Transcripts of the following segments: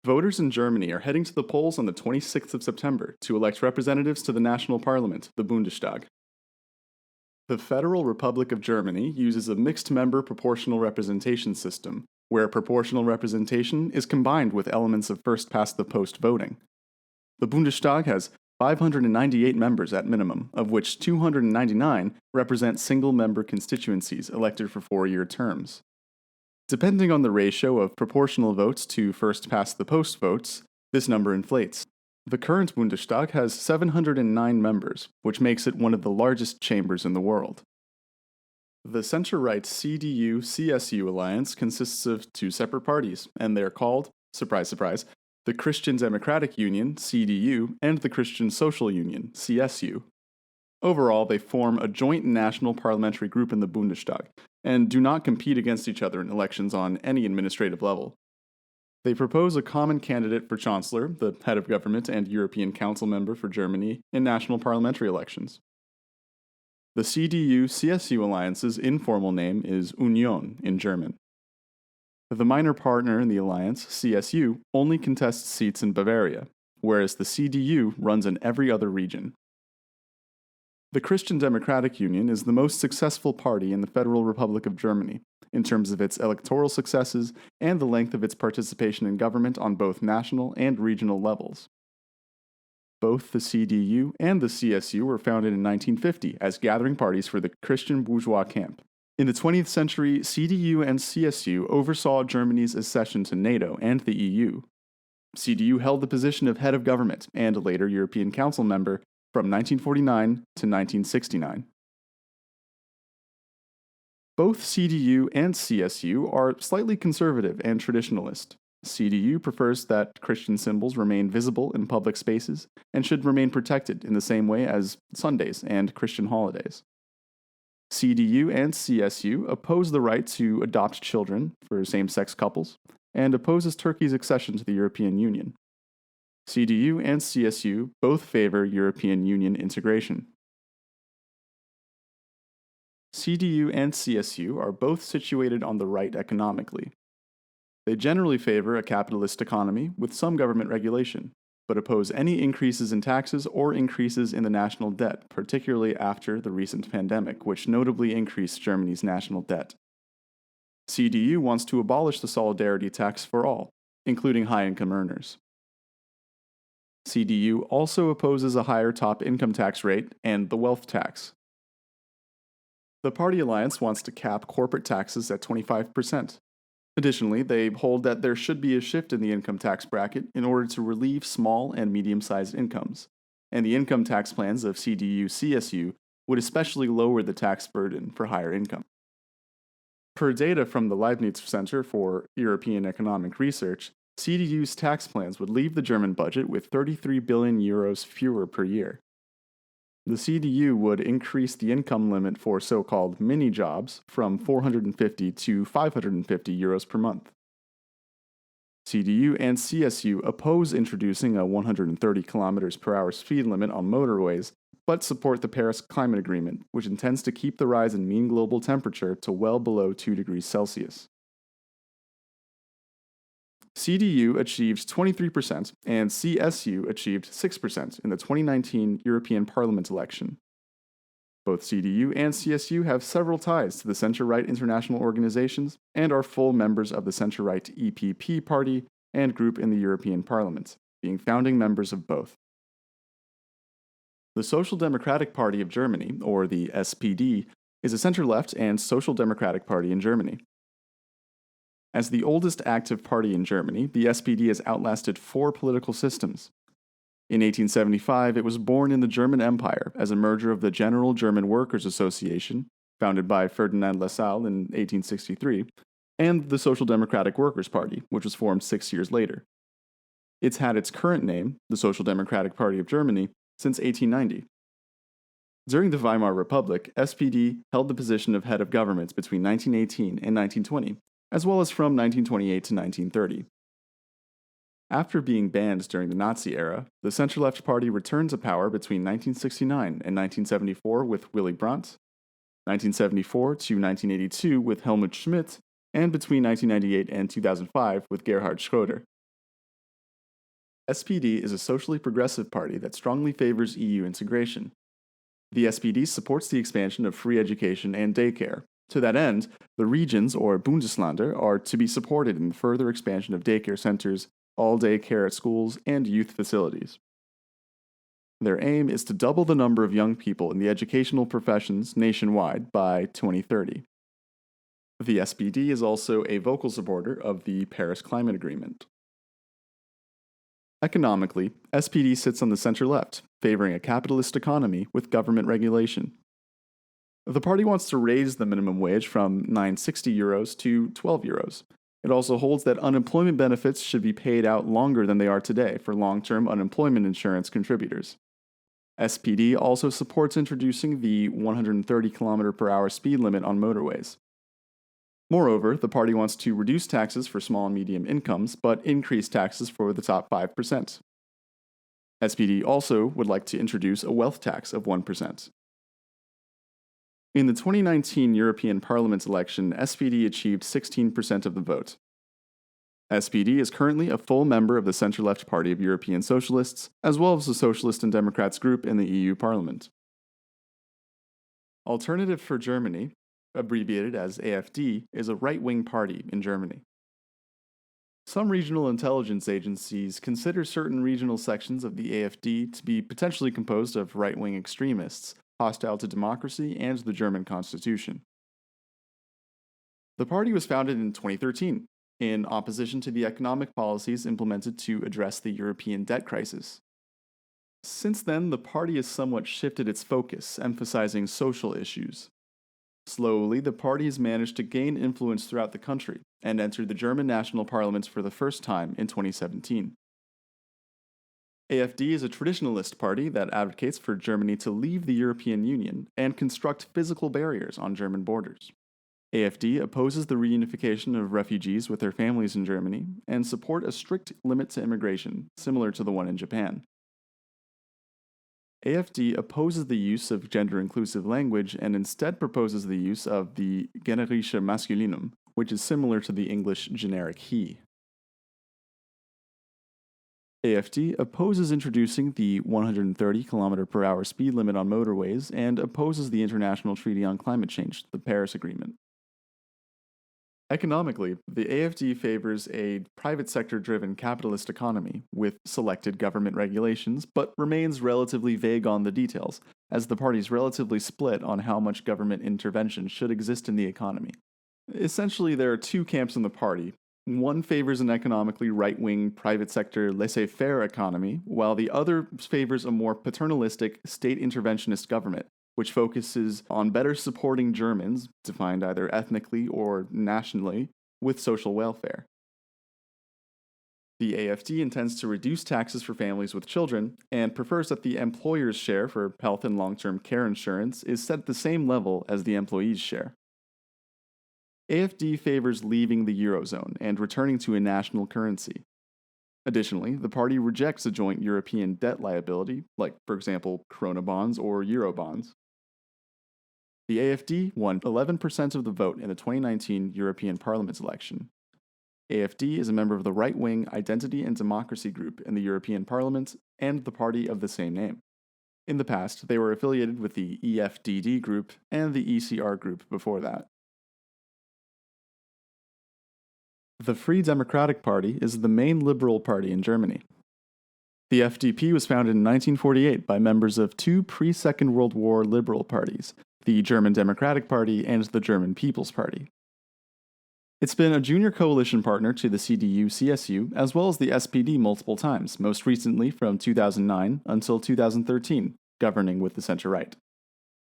Voters in Germany are heading to the polls on the 26th of September to elect representatives to the national parliament, the Bundestag. The Federal Republic of Germany uses a mixed member proportional representation system, where proportional representation is combined with elements of first past the post voting. The Bundestag has 598 members at minimum, of which 299 represent single member constituencies elected for 4-year terms. Depending on the ratio of proportional votes to first past the post votes, this number inflates. The current Bundestag has 709 members, which makes it one of the largest chambers in the world. The center-right CDU CSU alliance consists of two separate parties, and they are called, surprise surprise, the Christian Democratic Union, CDU, and the Christian Social Union, CSU. Overall, they form a joint national parliamentary group in the Bundestag, and do not compete against each other in elections on any administrative level. They propose a common candidate for Chancellor, the head of government and European Council member for Germany, in national parliamentary elections. The CDU-CSU alliance's informal name is Union in German. The minor partner in the alliance, CSU, only contests seats in Bavaria, whereas the CDU runs in every other region. The Christian Democratic Union is the most successful party in the Federal Republic of Germany, in terms of its electoral successes and the length of its participation in government on both national and regional levels. Both the CDU and the CSU were founded in 1950 as gathering parties for the Christian bourgeois camp. In the 20th century, CDU and CSU oversaw Germany's accession to NATO and the EU. CDU held the position of head of government and later European Council member from 1949 to 1969. Both CDU and CSU are slightly conservative and traditionalist. CDU prefers that Christian symbols remain visible in public spaces and should remain protected in the same way as Sundays and Christian holidays. CDU and CSU oppose the right to adopt children for same-sex couples and opposes Turkey's accession to the European Union. CDU and CSU both favor European Union integration. CDU and CSU are both situated on the right economically. They generally favor a capitalist economy with some government regulation, but oppose any increases in taxes or increases in the national debt, particularly after the recent pandemic, which notably increased Germany's national debt. CDU wants to abolish the solidarity tax for all, including high-income earners. CDU also opposes a higher top income tax rate and the wealth tax. The party alliance wants to cap corporate taxes at 25%. Additionally, they hold that there should be a shift in the income tax bracket in order to relieve small and medium-sized incomes, and the income tax plans of CDU-CSU would especially lower the tax burden for higher income. Per data from the Leibniz Center for European Economic Research, CDU's tax plans would leave the German budget with 33 billion euros fewer per year. The CDU would increase the income limit for so-called mini-jobs from 450 to 550 euros per month. CDU and CSU oppose introducing a 130 km per hour speed limit on motorways, but support the Paris Climate Agreement, which intends to keep the rise in mean global temperature to well below 2 degrees Celsius. CDU achieved 23% and CSU achieved 6% in the 2019 European Parliament election. Both CDU and CSU have several ties to the center-right international organizations and are full members of the center-right EPP party and group in the European Parliament, being founding members of both. The Social Democratic Party of Germany, or the SPD, is a center-left and social democratic party in Germany. As the oldest active party in Germany, the SPD has outlasted 4 political systems. In 1875, it was born in the German Empire as a merger of the General German Workers' Association, founded by Ferdinand Lassalle in 1863, and the Social Democratic Workers' Party, which was formed 6 years later. It's had its current name, the Social Democratic Party of Germany, since 1890. During the Weimar Republic, SPD held the position of head of government between 1918 and 1920, as well as from 1928 to 1930. After being banned during the Nazi era, the center-left party returned to power between 1969 and 1974 with Willy Brandt, 1974 to 1982 with Helmut Schmidt, and between 1998 and 2005 with Gerhard Schröder. SPD is a socially progressive party that strongly favors EU integration. The SPD supports the expansion of free education and daycare. To that end, the regions, or Bundesländer, are to be supported in the further expansion of daycare centers, all-day care at schools, and youth facilities. Their aim is to double the number of young people in the educational professions nationwide by 2030. The SPD is also a vocal supporter of the Paris Climate Agreement. Economically, SPD sits on the center-left, favoring a capitalist economy with government regulation. The party wants to raise the minimum wage from €960 to €12. It also holds that unemployment benefits should be paid out longer than they are today for long-term unemployment insurance contributors. SPD also supports introducing the 130 km/h speed limit on motorways. Moreover, the party wants to reduce taxes for small and medium incomes, but increase taxes for the top 5%. SPD also would like to introduce a wealth tax of 1%. In the 2019 European Parliament election, SPD achieved 16% of the vote. SPD is currently a full member of the center-left Party of European Socialists, as well as the Socialist and Democrats group in the EU Parliament. Alternative for Germany, abbreviated as AfD, is a right-wing party in Germany. Some regional intelligence agencies consider certain regional sections of the AfD to be potentially composed of right-wing extremists, hostile to democracy and the German constitution. The party was founded in 2013, in opposition to the economic policies implemented to address the European debt crisis. Since then, the party has somewhat shifted its focus, emphasizing social issues. Slowly, the party has managed to gain influence throughout the country and entered the German national parliament for the first time in 2017. AfD is a traditionalist party that advocates for Germany to leave the European Union and construct physical barriers on German borders. AfD opposes the reunification of refugees with their families in Germany and support a strict limit to immigration, similar to the one in Japan. AfD opposes the use of gender-inclusive language and instead proposes the use of the generische Maskulinum, which is similar to the English generic he. AfD opposes introducing the 130 km/h speed limit on motorways and opposes the International Treaty on Climate Change, the Paris Agreement. Economically, the AfD favors a private sector-driven capitalist economy with selected government regulations, but remains relatively vague on the details, as the party is relatively split on how much government intervention should exist in the economy. Essentially, there are two camps in the party. One favors an economically right-wing, private sector, laissez-faire economy, while the other favors a more paternalistic, state interventionist government, which focuses on better supporting Germans, defined either ethnically or nationally, with social welfare. The AfD intends to reduce taxes for families with children and prefers that the employer's share for health and long-term care insurance is set at the same level as the employee's share. AfD favors leaving the Eurozone and returning to a national currency. Additionally, the party rejects a joint European debt liability, like, for example, Corona bonds or Euro bonds. The AfD won 11% of the vote in the 2019 European Parliament election. AfD is a member of the right-wing Identity and Democracy group in the European Parliament and the party of the same name. In the past, they were affiliated with the EFDD group and the ECR group before that. The Free Democratic Party is the main liberal party in Germany. The FDP was founded in 1948 by members of two pre-Second World War liberal parties, the German Democratic Party and the German People's Party. It's been a junior coalition partner to the CDU CSU as well as the SPD multiple times, most recently from 2009 until 2013, governing with the center-right.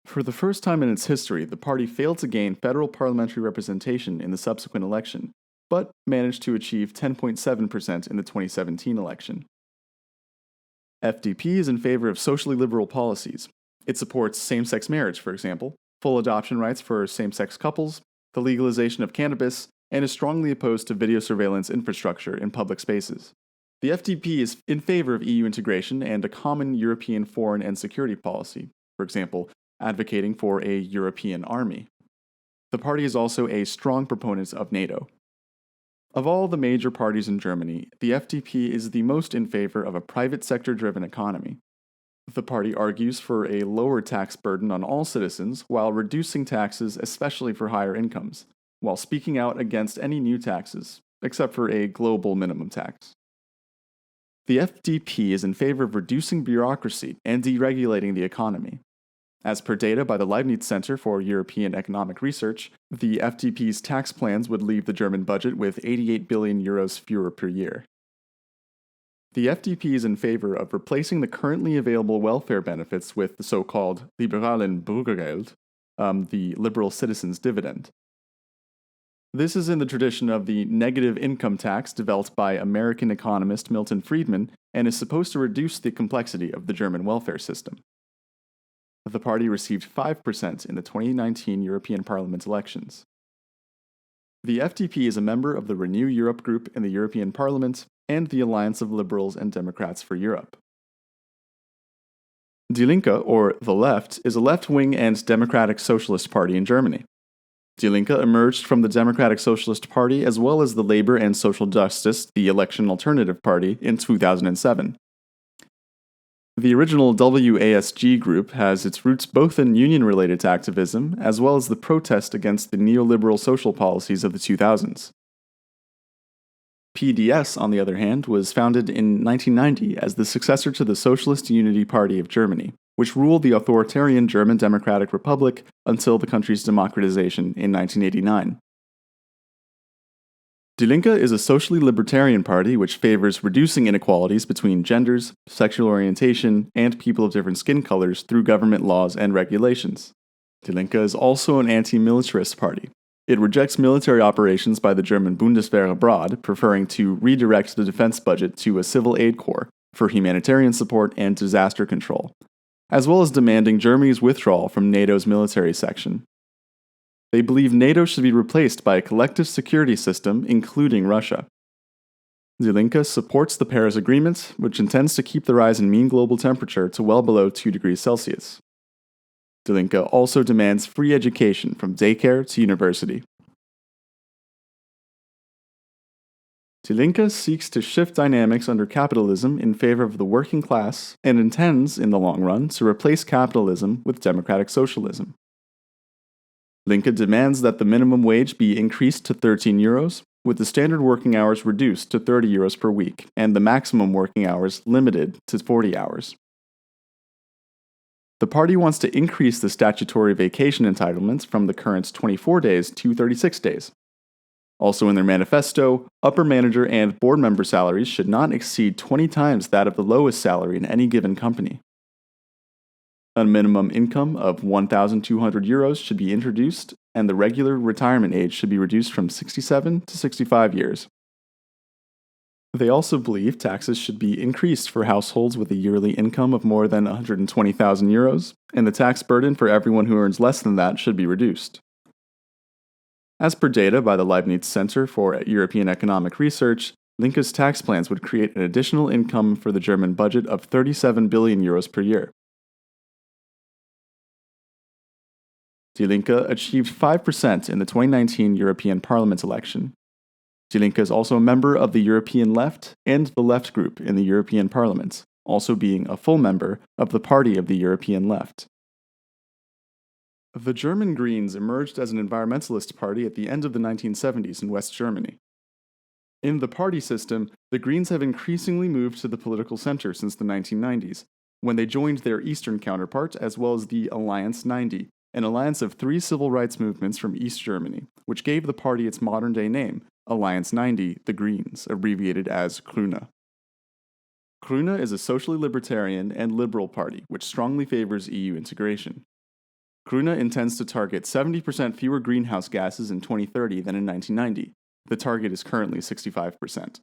For the first time in its history, the party failed to gain federal parliamentary representation in the subsequent election, but managed to achieve 10.7% in the 2017 election. FDP is in favor of socially liberal policies. It supports same-sex marriage, for example, full adoption rights for same-sex couples, the legalization of cannabis, and is strongly opposed to video surveillance infrastructure in public spaces. The FDP is in favor of EU integration and a common European foreign and security policy, for example, advocating for a European army. The party is also a strong proponent of NATO. Of all the major parties in Germany, the FDP is the most in favor of a private sector-driven economy. The party argues for a lower tax burden on all citizens while reducing taxes, especially for higher incomes, while speaking out against any new taxes, except for a global minimum tax. The FDP is in favor of reducing bureaucracy and deregulating the economy. As per data by the Leibniz Center for European Economic Research, the FDP's tax plans would leave the German budget with 88 billion euros fewer per year. The FDP is in favor of replacing the currently available welfare benefits with the so-called liberalen Bürgergeld, the liberal citizens' dividend. This is in the tradition of the negative income tax developed by American economist Milton Friedman and is supposed to reduce the complexity of the German welfare system. The party received 5% in the 2019 European Parliament elections. The FDP is a member of the Renew Europe group in the European Parliament and the Alliance of Liberals and Democrats for Europe. Die Linke, or the Left, is a left-wing and democratic socialist party in Germany. Die Linke emerged from the Democratic Socialist Party as well as the Labor and Social Justice, the Election Alternative Party, in 2007. The original WASG group has its roots both in union-related activism as well as the protest against the neoliberal social policies of the 2000s. PDS, on the other hand, was founded in 1990 as the successor to the Socialist Unity Party of Germany, which ruled the authoritarian German Democratic Republic until the country's democratization in 1989. Die Linke is a socially libertarian party which favors reducing inequalities between genders, sexual orientation, and people of different skin colors through government laws and regulations. Die Linke is also an anti-militarist party. It rejects military operations by the German Bundeswehr abroad, preferring to redirect the defense budget to a civil aid corps for humanitarian support and disaster control, as well as demanding Germany's withdrawal from NATO's military section. They believe NATO should be replaced by a collective security system, including Russia. Die Linke supports the Paris Agreement, which intends to keep the rise in mean global temperature to well below 2 degrees Celsius. Die Linke also demands free education from daycare to university. Die Linke seeks to shift dynamics under capitalism in favor of the working class and intends, in the long run, to replace capitalism with democratic socialism. Linke demands that the minimum wage be increased to 13 euros, with the standard working hours reduced to 30 euros per week, and the maximum working hours limited to 40 hours. The party wants to increase the statutory vacation entitlements from the current 24 days to 36 days. Also in their manifesto, upper manager and board member salaries should not exceed 20 times that of the lowest salary in any given company. A minimum income of 1,200 euros should be introduced, and the regular retirement age should be reduced from 67 to 65 years. They also believe taxes should be increased for households with a yearly income of more than 120,000 euros, and the tax burden for everyone who earns less than that should be reduced. As per data by the Leibniz Center for European Economic Research, Linke's tax plans would create an additional income for the German budget of 37 billion euros per year. Die Linke achieved 5% in the 2019 European Parliament election. Die Linke is also a member of the European Left and the Left Group in the European Parliament, also being a full member of the Party of the European Left. The German Greens emerged as an environmentalist party at the end of the 1970s in West Germany. In the party system, the Greens have increasingly moved to the political center since the 1990s, when they joined their eastern counterpart as well as the Alliance 90, an alliance of 3 civil rights movements from East Germany, which gave the party its modern-day name, Alliance 90, the Greens, abbreviated as Grüne. Grüne is a socially libertarian and liberal party which strongly favors EU integration. Grüne intends to target 70% fewer greenhouse gases in 2030 than in 1990. The target is currently 65%.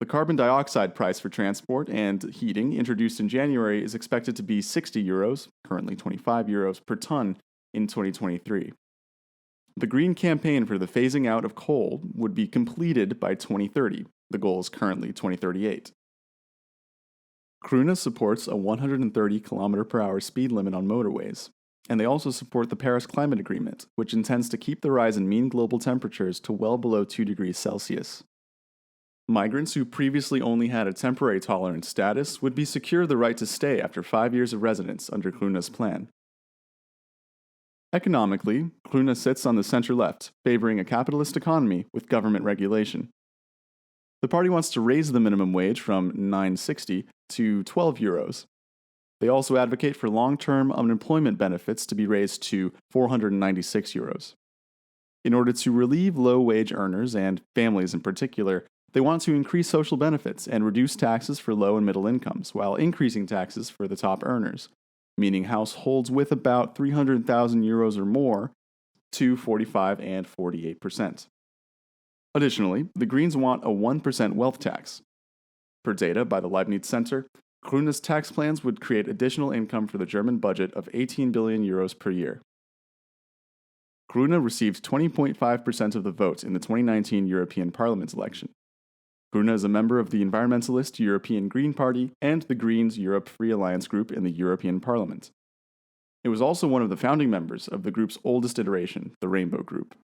The carbon dioxide price for transport and heating introduced in January is expected to be 60 euros, currently 25 euros per ton, in 2023. The Green campaign for the phasing out of coal would be completed by 2030. The goal is currently 2038. Grüne supports a 130 km/h speed limit on motorways. and they also support the Paris Climate Agreement, which intends to keep the rise in mean global temperatures to well below 2 degrees Celsius. Migrants who previously only had a temporary tolerance status would be secured the right to stay after 5 years of residence under Kluna's plan. Economically, Kluna sits on the center-left, favoring a capitalist economy with government regulation. The party wants to raise the minimum wage from €9.60 to €12. They also advocate for long-term unemployment benefits to be raised to €496. In order to relieve low-wage earners, and families in particular, they want to increase social benefits and reduce taxes for low and middle incomes, while increasing taxes for the top earners, meaning households with about €300,000 or more to 45 and 48%. Additionally, the Greens want a 1% wealth tax. Per data by the Leibniz Center, Kluna's tax plans would create additional income for the German budget of €18 billion per year. Kluna received 20.5% of the vote in the 2019 European Parliament election. Kluna is a member of the environmentalist European Green Party and the Greens Europe Free Alliance group in the European Parliament. It was also one of the founding members of the group's oldest iteration, the Rainbow Group.